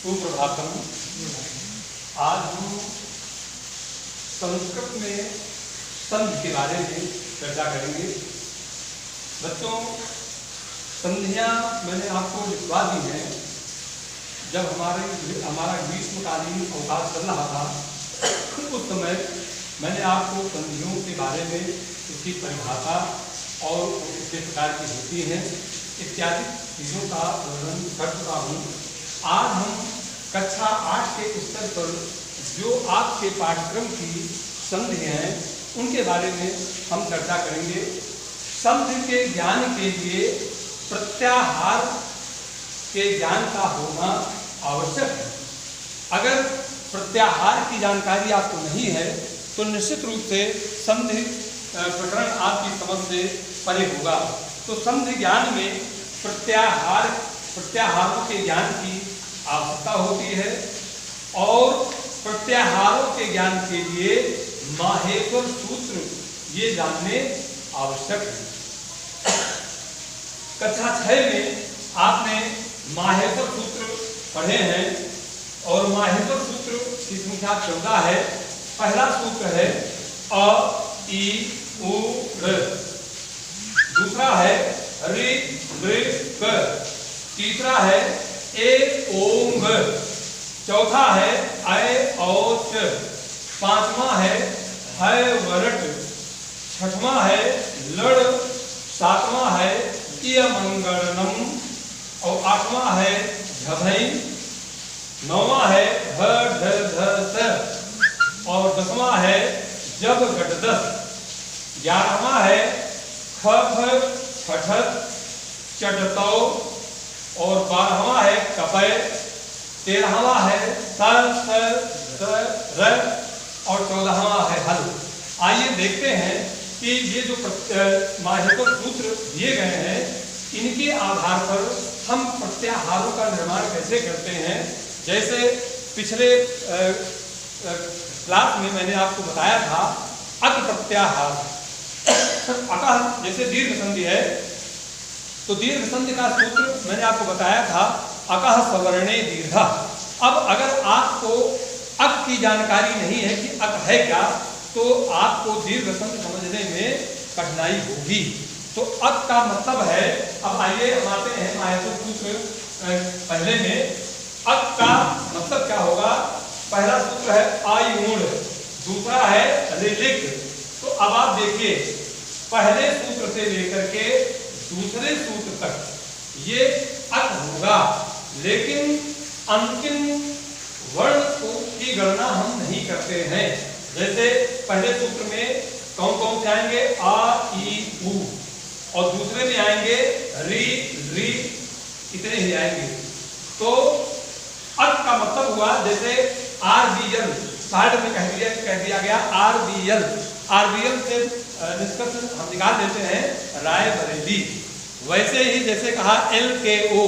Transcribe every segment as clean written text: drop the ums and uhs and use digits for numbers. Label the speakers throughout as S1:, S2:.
S1: सुप्रभातम। आज हम संस्कृत में संधि के बारे में चर्चा करेंगे। बच्चों, संधियां मैंने आपको लिखवा दी हैं। जब हमारा ग्रीष्मकालीन अवकाश चल रहा था उस समय मैंने आपको संधियों के बारे में उसकी परिभाषा और किस प्रकार की होती हैं इत्यादि चीज़ों का वर्णन कर चुका हूँ। आज हम कक्षा 8 के स्तर पर जो आपके पाठ्यक्रम की संधियाँ हैं उनके बारे में हम चर्चा करेंगे। संधि के ज्ञान के लिए प्रत्याहार के ज्ञान का होना आवश्यक है। अगर प्रत्याहार की जानकारी आपको नहीं है तो निश्चित रूप से संधि प्रकरण आपकी समझ से परे होगा। तो संधि ज्ञान में प्रत्याहारों के ज्ञान की आवश्यकता होती है और प्रत्याहारों के ज्ञान के लिए माहेश्वर सूत्र ये जानने आवश्यक है। कक्षा 6 में आपने माहेश्वर सूत्र पढ़े हैं और माहेश्वर सूत्र की संख्या 14 है। पहला सूत्र है अ इ उ र, दूसरा है ऋ ऋ क, तीसरा है ए ओंग, चौथा है ऐ औ च, पांचवा है है वरट, छठवां है लड़, सातवां है इय मंगलम और आठवां है झभई, नौवां है ध ढ ध स और 10वां है जब घट 10, 11वां है ख फ छठ चटतौ और 12वां है कपय, 13वां है स र और 14वां है हल। आइए देखते हैं कि ये जो माहेश्वर सूत्र दिए गए हैं इनके आधार पर हम प्रत्याहारों का निर्माण कैसे करते हैं। जैसे पिछले क्लास में मैंने आपको बताया था अक प्रत्याहार। अकः जैसे दीर्घ संधि है तो दीर्घ संधि का सूत्र मैंने आपको बताया था अकः सवर्णे दीर्घ। अब अगर आपको अक की जानकारी नहीं है कि अक है क्या तो आपको दीर्घ संधि समझने में कठिनाई होगी। तो अक का मतलब है, अब आइए हम आते हैं माहेश्वर सूत्र पहले में। अक का मतलब क्या होगा? पहला सूत्र है आयुण, दूसरा है ऋलिक। तो अब आप देखिए पहले सूत्र से लेकर के दूसरे सूत्र तक ये अक होगा, लेकिन अंतिम वर्ण की गणना हम नहीं करते हैं। जैसे पहले सूत्र में कौन कौन से आएंगे? आ ई उ, और दूसरे में आएंगे री री, इतने ही आएंगे। तो अक का मतलब हुआ जैसे आरबीएल, साइड में कह दिया गया आरबीएल। आरबीएल से निष्कर्ष हम निकाल देते हैं रायबरेली। वैसे ही जैसे कहा LKO,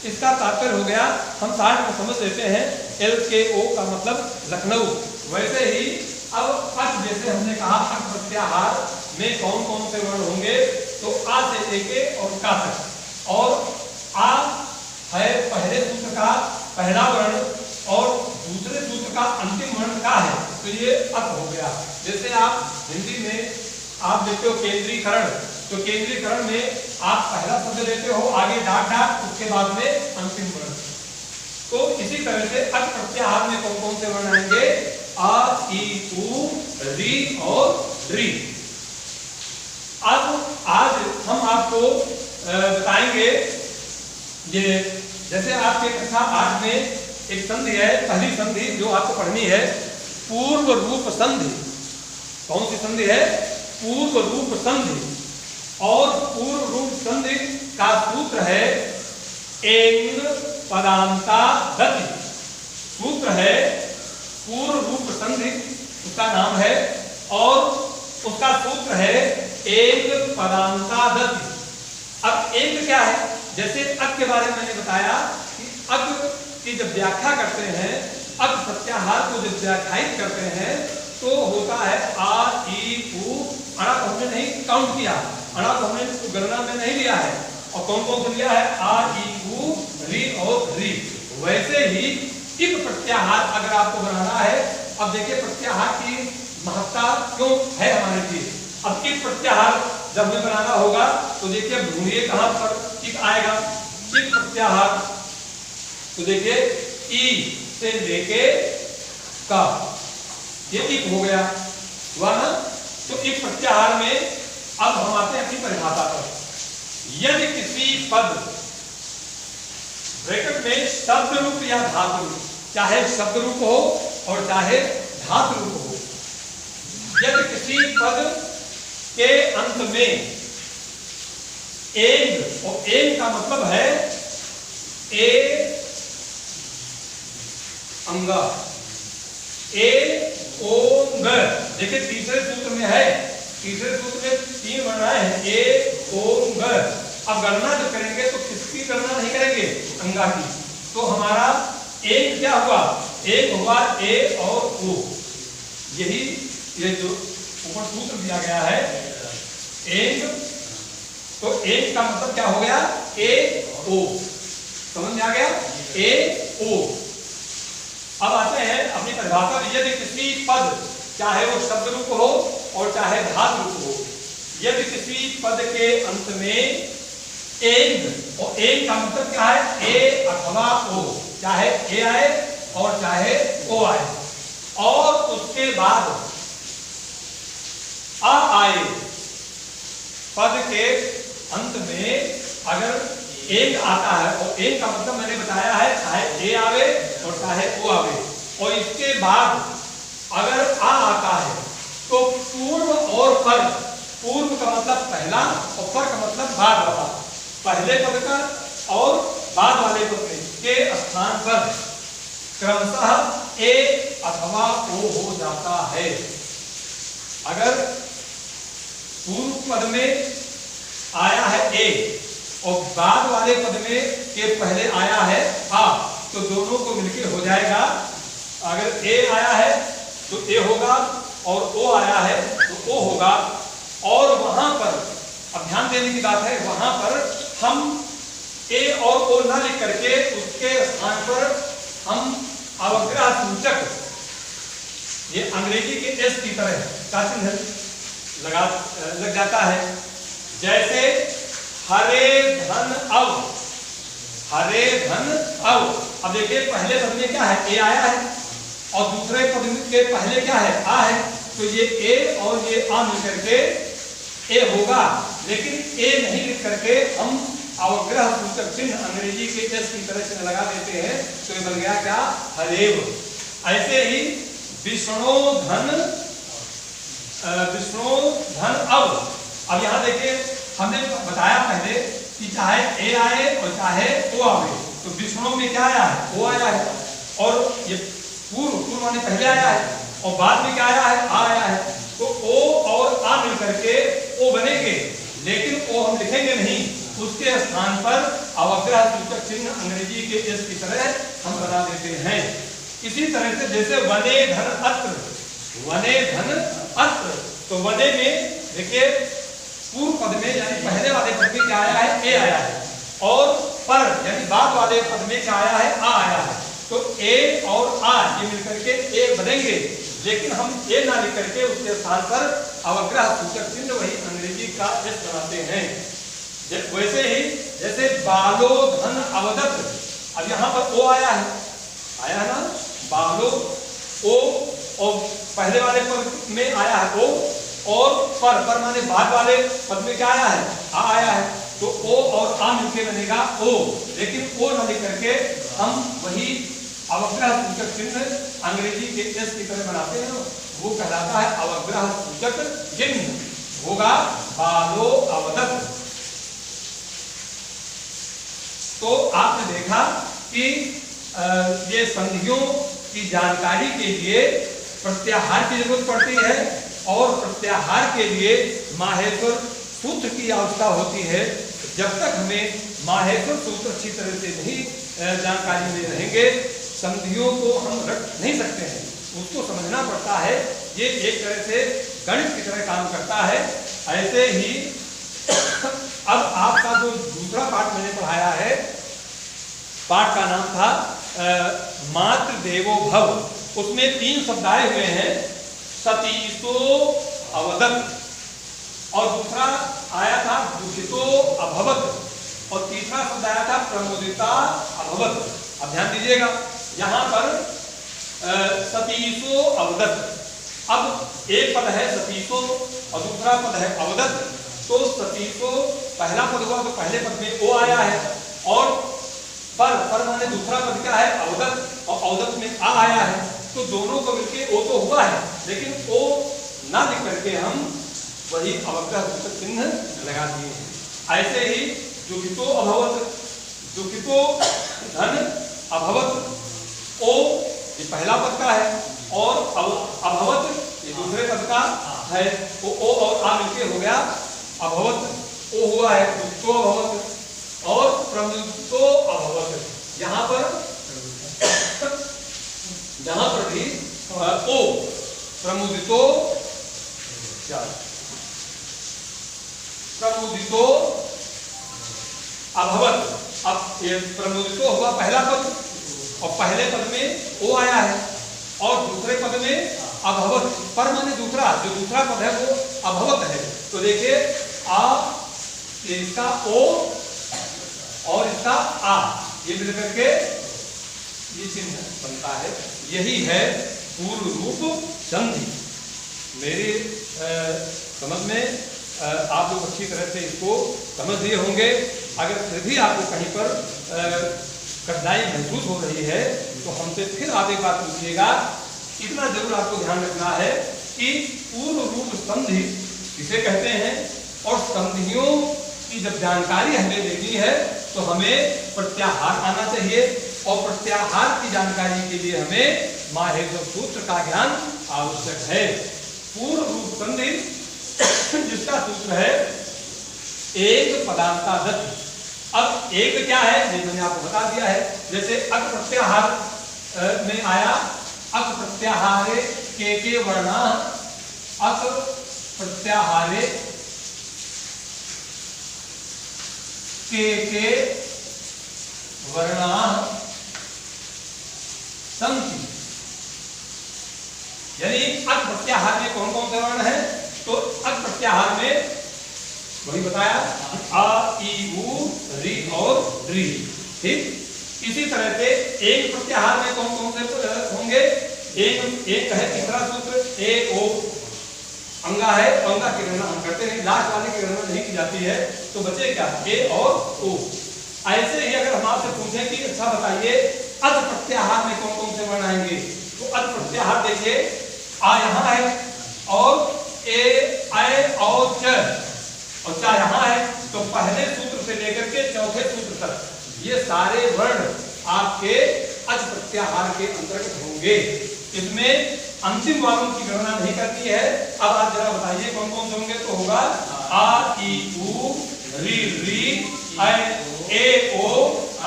S1: इसका तात्पर्य हो गया, हम साइड में समझ लेते हैं LKO का मतलब लखनऊ। वैसे ही अब अक जैसे हमने कहा अक प्रत्याहार में कौन कौन से वर्ण होंगे तो आ से लेके और का तक। और आ है पहले सूत्र का पहला वर्ण और दूसरे सूत्र का अंतिम वर्ण का है, तो ये अक हो गया। जैसे आप हिंदी में आप देखते हो केंद्रीकरण, तो केंद्रीकरण में आप पहला शब्द लेते हो, आगे डाक डाक, उसके बाद में अंतिम वर्ण। तो इसी तरह से अक प्रत्याहार में कौन कौन से वर्ण आएंगे? आ ई उ री और री। अब आज हम आपको बताएंगे ये, जैसे आपके कक्षा 8 में एक संधि है, पहली संधि जो आपको पढ़नी है पूर्व रूप संधि। कौन सी संधि है? पूर्व रूप संधि। और पूर्व रूप संधि का सूत्र है एंग पदांता गति। सूत्र है पूर्व रूप संधि, उसका नाम है, और उसका सूत्र है एंग पदांता गति। अब एंग क्या है? जैसे अक के बारे में मैंने बताया कि अक की जब व्याख्या करते हैं, अक प्रत्याहार को जब व्याख्यायित करते हैं तो होता है आ ई उ। अड़ा को हमने नहीं काउंट किया, अड़ा को हमने गणना में नहीं लिया है। और कौन कौन से लिया है? आ ई उ री और री। वैसे ही इक प्रत्याहार अगर आपको बनाना है, अब देखिए प्रत्याहार की महत्ता क्यों है हमारे लिए। अब इक प्रत्याहार जब हमें बनाना होगा तो देखिए ढूंढिए कहां पर इक आएगा। इक प्रत्याहार तो देखिए ई से लेके का, ये इक हो गया, हुआ ना। तो इक प्रत्याहार में अब हम आते हैं अपनी परिभाषा पर। यदि किसी पद ब्रैकेट में शब्द रूप या धातु रूप, चाहे शब्द रूप हो और चाहे धातु रूप हो, यदि किसी पद के अंत में एंग, और एंग का मतलब है ए अंगा, ए ओंग। देखिए तीसरे सूत्र में है, तीसरे सूत्र में 3 वर्णाएं हैं, ए ओंग। अब गणना जब करेंगे तो किसकी गणना नहीं करेंगे, अंगा की। तो हमारा एक क्या हुआ, एक हुआ ए और ओ। यही ये जो ऊपर सूत्र दिया गया है एक, तो एक का मतलब क्या हो गया, ए ओ। समझ में आ गया, ए ओ। अब आते हैं अपनी परिभाषा में। यदि किसी पद, चाहे वो शब्द रूप हो और चाहे धातु रूप हो, यदि किसी पद के अंत में एंग, और एंग का मतलब क्या है, ए अथवा ओ, चाहे ए आए और चाहे ओ आए, और उसके बाद आ आए, पद के अंत में अगर एक आता है, और एक का मतलब मैंने बताया है चाहे ए आवे और चाहे ओ आवे, और इसके बाद अगर आ आता है तो पूर्व और पर, पूर्व का मतलब पहला और पर का मतलब बाद वाला, पहले पद का और बाद वाले पद के स्थान पर क्रमशः ए अथवा ओ हो जाता है। अगर पूर्व पद में आया है ए और बाद वाले पद में के पहले आया है आ, तो दोनों को मिलकर हो जाएगा। अगर ए आया है तो ए होगा और ओ आया है तो ओ होगा। और वहां पर अब ध्यान देने की बात है, वहां पर हम ए और ओ ना लिख करके उसके स्थान पर हम अवग्रह सूचक, ये अंग्रेजी के एस की तरह का चिन्ह लग जाता है। जैसे हरे धन अव, हरे धन अव। अब देखिए पहले पद में क्या है, ए आया है, और दूसरे पद के पहले क्या है, आ है, तो ये ए और ये आ मिलकर के ए होगा। लेकिन ए नहीं लिख करके हम अवग्रह सूचक चिन्ह अंग्रेजी के एस की तरह चिन्ह लगा देते हैं, तो ये बन गया क्या, हरेव। ऐसे ही विष्णु धन, विष्णु धन अव। अब यहाँ देखिए हमने बताया पहले कि चाहे ए आए और चाहे ओ आए, तो विष्णु में क्या आया है, ओ आया है, और ये पूर्व माने पहले आया है, और बाद में क्या आया है, आ आया है। तो ओ और आ मिलकर के ओ बनेंगे, लेकिन ओ हम लिखेंगे नहीं, उसके स्थान पर अवग्रह सूचक चिन्ह अंग्रेजी के एस की तरह हम बना देते हैं। इसी तरह से जैसे वने धन अत्र, वने धन अत्र, तो वने में देखिए पूर्व पद में यानी पहले वाले पद में क्या आया है, ए आया है, और पर यानी बाद वाले पद में क्या आया है, आ आया है। तो ए और आ ये मिलकर के ए बनेंगे, लेकिन हम ए ना लिख करके उसके स्थान पर अवग्रह सूचक चिन्ह वही अंग्रेजी का एस बनाते हैं। वैसे ही जैसे बालो धन अवदत, अब यहाँ पर ओ आया है, आया ना, बालो ओ, और पहले वाले पद में आया है ओ, और पर माने बाद वाले पद में क्या आया है, आ आया है, तो ओ और आ मिलके बनेगा ओ, लेकिन ओ न लिख करके हम वही अवग्रह सूचक चिन्ह अंग्रेजी के एस की तरह बनाते हैं, वो कहलाता है अवग्रह सूचक चिन्ह, होगा बालो अवदत। तो आपने देखा कि ये संधियों की जानकारी के लिए प्रत्याहार की जरूरत पड़ती है, और प्रत्याहार के लिए माहेश्वर सूत्र की आवश्यकता होती है। जब तक हमें माहेश्वर सूत्र अच्छी तरह से नहीं जानकारी में रहेंगे, संधियों को हम रख नहीं सकते हैं, उसको समझना पड़ता है। ये एक तरह से गणित की तरह काम करता है। ऐसे ही अब आपका जो दूसरा पाठ मैंने पढ़ाया है, पाठ का नाम था मातृदेवो भव, उसमें 3 शब्द आए हुए हैं, सतीसो अवदत्, और दूसरा आया था दुखितो अभवत, और तीसरा शब्द आया था प्रमोदिता अभवत। अब ध्यान दीजिएगा, यहाँ पर सतीसो अवदत्, अब एक पद है सतीसो और दूसरा पद है अवदत्, तो सतीसो पहला पद हुआ तो पहले पद में ओ आया है, और पर माने दूसरा पद क्या है अवदत्, और अवदत् में आ आया है, तो दोनों को मिलके ओ तो हुआ है, लेकिन ओ ना लिख करके हम वही अवग्रह सूचक चिन्ह लगा दिए हैं। ऐसे ही दुखितो अभवत, दुखितो धन अभवत, ओ ये पहला पद का है, और अभवत ये दूसरे पद का है, तो ओ और आ मिलके हो गया अभवत, ओ हुआ है दुखितो अभवत, और प्रमुदितो अभवत। यहाँ पर भी ओ प्रमुदितो प्रमुदितो अभवत। अब ये प्रमुदितो हुआ पहला पद, और पहले पद में ओ आया है, और दूसरे पद में अभवत, पर माने दूसरा, जो दूसरा पद है वो अभवत है। तो देखिए आ, इसका ओ और इसका आ, ये मिलकर के ये चिन्ह बनता है, यही है पूर्व रूप संधि। मेरी समझ में आप लोग अच्छी तरह से इसको समझ लिए होंगे। अगर फिर भी आपको कहीं पर कठिनाई महसूस हो रही है तो हमसे फिर आप एक बात पूछिएगा। इतना जरूर आपको ध्यान रखना है कि पूर्व रूप संधि किसे कहते हैं, और संधियों की जब जानकारी हमें लेनी है तो हमें प्रत्याहार आना चाहिए, और प्रत्याहार की जानकारी के लिए हमें माहेश्वर सूत्र का ज्ञान आवश्यक है। पूर्व रूप संधि जिसका सूत्र है एक पदांतादत्। अब एक क्या है ये मैंने आपको बता दिया है। जैसे अक प्रत्याहार में आया, अक प्रत्याहारे के वर्णा, अक प्रत्याहारे के वर्णा संति, यानी अक प्रत्याहार में कौन कौन से वर्ण है, तो अक प्रत्याहार में वही बताया आ ई उ री और री। ठीक, इसी तरह से एक प्रत्याहार में कौन कौन से होंगे, एक है तीसरा सूत्र ए ओ, अंगा है, अंगा की गणना हम करते हैं, लास्ट वाले की गणना नहीं की जाती है, तो बचे क्या ए और ओ। ऐसे ही अगर हम आपसे पूछें कि अच्छा बताइए अध प्रत्याहार में कौन कौन से वर्ण आएंगे, तो अध प्रत्याहार देखिए आ यहाँ है, और ए ऐ और च, और चा यहाँ है, तो पहले सूत्र से लेकर के चौथे सूत्र तक ये सारे वर्ण आपके अज प्रत्याहार के अंतर्गत होंगे। इसमें अंतिम वालों की गणना नहीं करनी है। अब आप जरा बताइए कौन कौन से होंगे, तो होगा आ ई उ री री ए ओ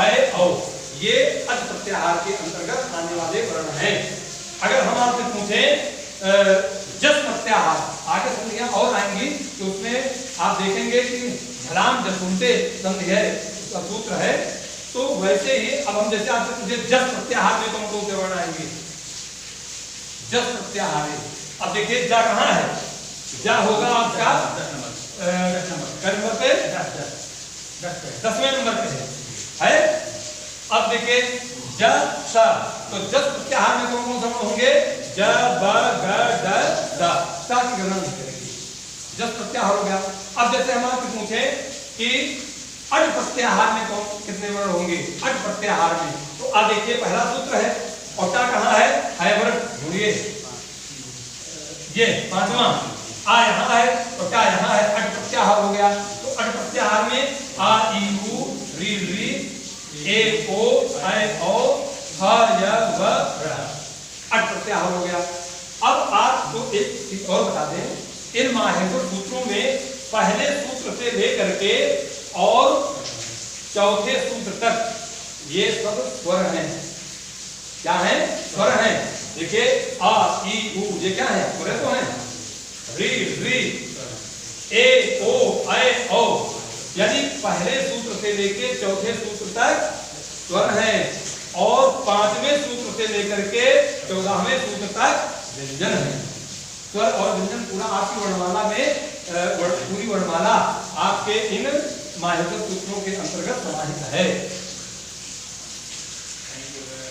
S1: ऐ औ, ये अज प्रत्याहार के अंतर्गत आने वाले वर्ण हैं। अगर हम आपसे पूछें जस प्रत्याहार, आगे संधियां और आएंगी तो उसमें आप देखेंगे कि झलाम जसुंते संधि है, उसका सूत्र है। तो वैसे ही अब हम जैसे आपसे पूछे जस प्रत्याहार में कौन कौन से वर्ण आएंगे, जस प्रत्याहार। अब देखिए जा कहाँ है, जा होगा आपका 10वें नंबर पे है। अब देखिए ज स, तो जस प्रत्याहार में कौन कौन से वर्ण होंगे, ज ब ग ड द, सा की गणना नहीं करेंगे, जस प्रत्याहार हो गया। अब जैसे हम आपसे पूछे कि अड प्रत्याहार में कौन कितने वर्ण होंगे, अड प्रत्याहार में, तो आ देखिए पहला सूत्र है, और टा कहाँ है वर्ण, ढूंढिए, ये पांचवा, आ यहाँ है और टा यहाँ है, अड प्रत्याहार हो गया। तो अड प्रत्याहार में आ ई उ री री ए ओ ऐ औ ह य व र, अड प्रत्याहार हो गया। अब आपको एक चीज और बता दें, इन माहेश्वर सूत्रों में पहले सूत्र से लेकर के और चौथे सूत्र तक ये सब स्वर हैं। क्या है, स्वर हैं। देखिए आ ई उ ये क्या है, स्वर तो हैं, री री ए ओ ऐ औ, यानी पहले सूत्र से लेके चौथे सूत्र तक स्वर हैं। और 5वें सूत्र से लेकर के 14वें सूत्र तक व्यंजन है। स्वर और व्यंजन पूरा आपकी वर्णमाला में पूरी वर्णमाला आपके इन माहेश्वर सूत्रों के अंतर्गत समाहित है।